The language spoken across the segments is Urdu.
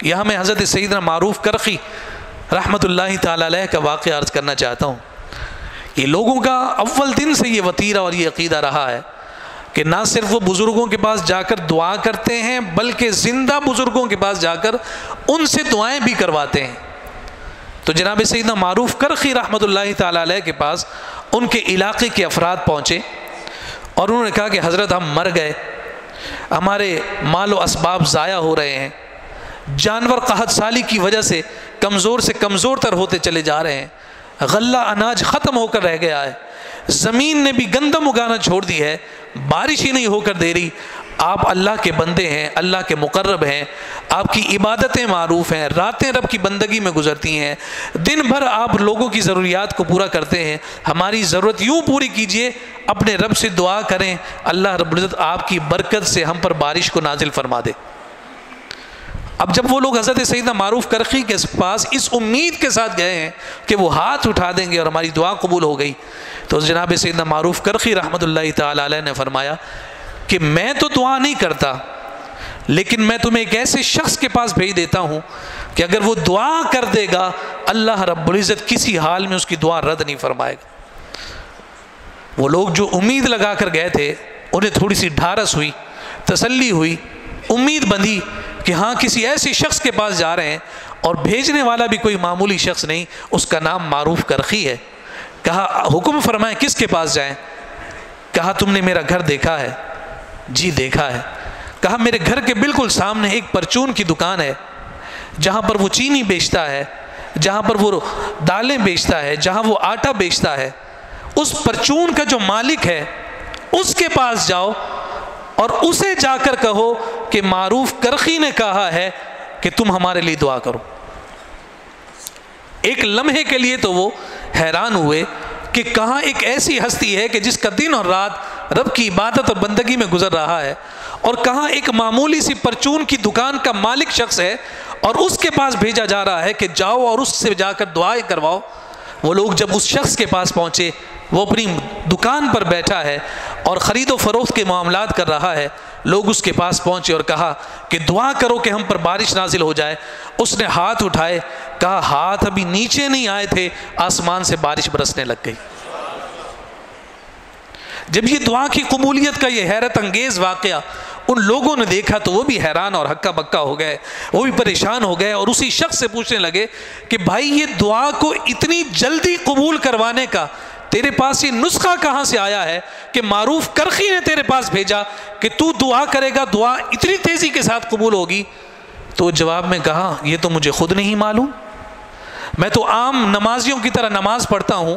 یہاں میں حضرت سیدنا معروف کرخی رحمۃ اللہ تعالی علیہ کا واقعہ عرض کرنا چاہتا ہوں۔ یہ لوگوں کا اول دن سے یہ وتیرہ اور یہ عقیدہ رہا ہے کہ نہ صرف وہ بزرگوں کے پاس جا کر دعا کرتے ہیں بلکہ زندہ بزرگوں کے پاس جا کر ان سے دعائیں بھی کرواتے ہیں۔ تو جناب سیدنا معروف کرخی رحمۃ اللہ تعالی علیہ کے پاس ان کے علاقے کے افراد پہنچے اور انہوں نے کہا کہ حضرت ہم مر گئے، ہمارے مال و اسباب ضائع ہو رہے ہیں، جانور قحط سالی کی وجہ سے کمزور تر ہوتے چلے جا رہے ہیں، غلہ اناج ختم ہو کر رہ گیا ہے، زمین نے بھی گندم اگانا چھوڑ دی ہے، بارش ہی نہیں ہو کر دے رہی۔ آپ اللہ کے بندے ہیں، اللہ کے مقرب ہیں، آپ کی عبادتیں معروف ہیں، راتیں رب کی بندگی میں گزرتی ہیں، دن بھر آپ لوگوں کی ضروریات کو پورا کرتے ہیں، ہماری ضرورت یوں پوری کیجئے، اپنے رب سے دعا کریں، اللہ رب العزت آپ کی برکت سے ہم پر بارش کو نازل فرما دے۔ اب جب وہ لوگ حضرت سیدنا معروف کرخی کے پاس اس امید کے ساتھ گئے ہیں کہ وہ ہاتھ اٹھا دیں گے اور ہماری دعا قبول ہو گئی، تو جناب سیدنا معروف کرخی رحمۃ اللہ تعالی علیہ نے فرمایا کہ میں تو دعا نہیں کرتا، لیکن میں تمہیں ایک ایسے شخص کے پاس بھیج دیتا ہوں کہ اگر وہ دعا کر دے گا اللہ رب العزت کسی حال میں اس کی دعا رد نہیں فرمائے گا۔ وہ لوگ جو امید لگا کر گئے تھے انہیں تھوڑی سی ڈھارس ہوئی، تسلی ہوئی، امید بندھی کہ ہاں کسی ایسے شخص کے پاس جا رہے ہیں، اور بھیجنے والا بھی کوئی معمولی شخص نہیں، اس کا نام معروف کرخی ہے۔ کہا حکم فرمائیں کس کے پاس جائیں؟ کہا تم نے میرا گھر دیکھا ہے؟ جی دیکھا ہے۔ کہا میرے گھر کے بالکل سامنے ایک پرچون کی دکان ہے، جہاں پر وہ چینی بیچتا ہے، جہاں پر وہ دالیں بیچتا ہے، جہاں وہ آٹا بیچتا ہے، اس پرچون کا جو مالک ہے اس کے پاس جاؤ اور اسے جا کر کہو کہ معروف کرخی نے کہا ہے کہ تم ہمارے لیے دعا کرو۔ ایک لمحے کے لیے تو وہ حیران ہوئے کہ کہاں ایک ایسی ہستی ہے کہ جس کا دن اور رات رب کی عبادت اور بندگی میں گزر رہا ہے، اور کہاں ایک معمولی سی پرچون کی دکان کا مالک شخص ہے اور اس کے پاس بھیجا جا رہا ہے کہ جاؤ اور اس سے جا کر دعائیں کرواؤ۔ وہ لوگ جب اس شخص کے پاس پہنچے، وہ اپنی دکان پر بیٹھا ہے اور خرید و فروخت کے معاملات کر رہا ہے، لوگ اس کے پاس پہنچے اور کہا کہ دعا کرو کہ ہم پر بارش نازل ہو جائے۔ اس نے ہاتھ اٹھائے، کہا ہاتھ ابھی نیچے نہیں آئے تھے آسمان سے بارش برسنے لگ گئی۔ جب یہ دعا کی قبولیت کا یہ حیرت انگیز واقعہ ان لوگوں نے دیکھا تو وہ بھی حیران اور ہکا بکا ہو گئے، وہ بھی پریشان ہو گئے، اور اسی شخص سے پوچھنے لگے کہ بھائی یہ دعا کو اتنی جلدی قبول کروانے کا تیرے پاس یہ نسخہ کہاں سے آیا ہے کہ معروف کرخی نے تیرے پاس بھیجا کہ تو دعا کرے گا دعا اتنی تیزی کے ساتھ قبول ہوگی؟ تو جواب میں کہا یہ تو مجھے خود نہیں معلوم، میں تو عام نمازیوں کی طرح نماز پڑھتا ہوں،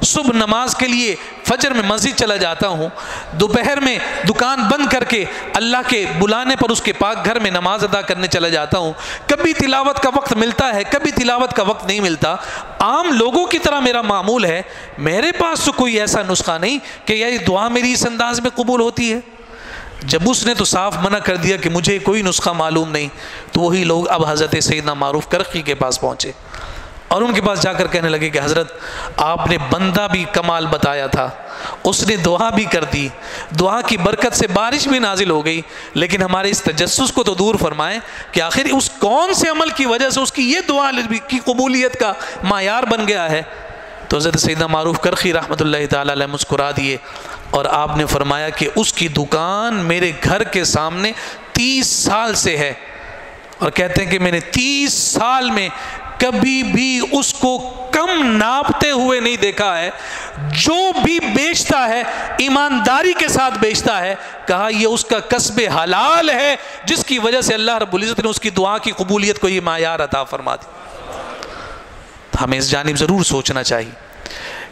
صبح نماز کے لیے فجر میں مسجد چلا جاتا ہوں، دوپہر میں دکان بند کر کے اللہ کے بلانے پر اس کے پاک گھر میں نماز ادا کرنے چلا جاتا ہوں، کبھی تلاوت کا وقت ملتا ہے، کبھی تلاوت کا وقت نہیں ملتا، عام لوگوں کی طرح میرا معمول ہے، میرے پاس تو کوئی ایسا نسخہ نہیں کہ یہ دعا میری اس انداز میں قبول ہوتی ہے۔ جب اس نے تو صاف منع کر دیا کہ مجھے کوئی نسخہ معلوم نہیں، تو وہی لوگ اب حضرت سیدنا معروف کرخی کے پاس پہنچے اور ان کے پاس جا کر کہنے لگے کہ حضرت آپ نے بندہ بھی کمال بتایا تھا، اس نے دعا بھی کر دی، دعا کی برکت سے بارش بھی نازل ہو گئی، لیکن ہمارے اس تجسس کو تو دور فرمائیں کہ آخر اس کون سے عمل کی وجہ سے اس کی یہ دعا کی قبولیت کا معیار بن گیا ہے۔ تو حضرت سیدنا معروف کرخی رحمۃ اللہ تعالی علیہ مسکرا دیے اور آپ نے فرمایا کہ اس کی دکان میرے گھر کے سامنے 30 سال سے ہے، اور کہتے ہیں کہ میں نے 30 سال میں کبھی بھی اس کو کم ناپتے ہوئے نہیں دیکھا ہے، جو بھی بیچتا ہے ایمانداری کے ساتھ بیچتا ہے، کہا یہ اس کا کسب حلال ہے جس کی وجہ سے اللہ رب العزت نے اس کی دعا کی قبولیت کو یہ معیار عطا فرما دی۔ ہمیں اس جانب ضرور سوچنا چاہیے،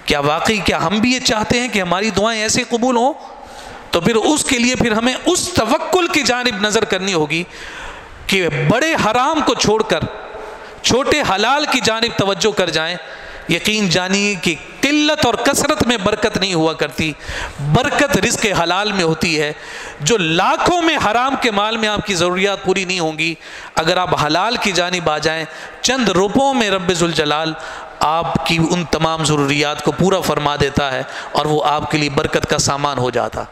کیا واقعی کیا ہم بھی یہ چاہتے ہیں کہ ہماری دعائیں ایسے قبول ہوں؟ تو پھر اس کے لیے پھر ہمیں اس توکل کی جانب نظر کرنی ہوگی کہ بڑے حرام کو چھوڑ کر چھوٹے حلال کی جانب توجہ کر جائیں۔ یقین جانیے کہ قلت اور کثرت میں برکت نہیں ہوا کرتی، برکت رزق حلال میں ہوتی ہے۔ جو لاکھوں میں حرام کے مال میں آپ کی ضروریات پوری نہیں ہوں گی، اگر آپ حلال کی جانب آ جائیں، چند روپوں میں رب ذوالجلال آپ کی ان تمام ضروریات کو پورا فرما دیتا ہے اور وہ آپ کے لیے برکت کا سامان ہو جاتا۔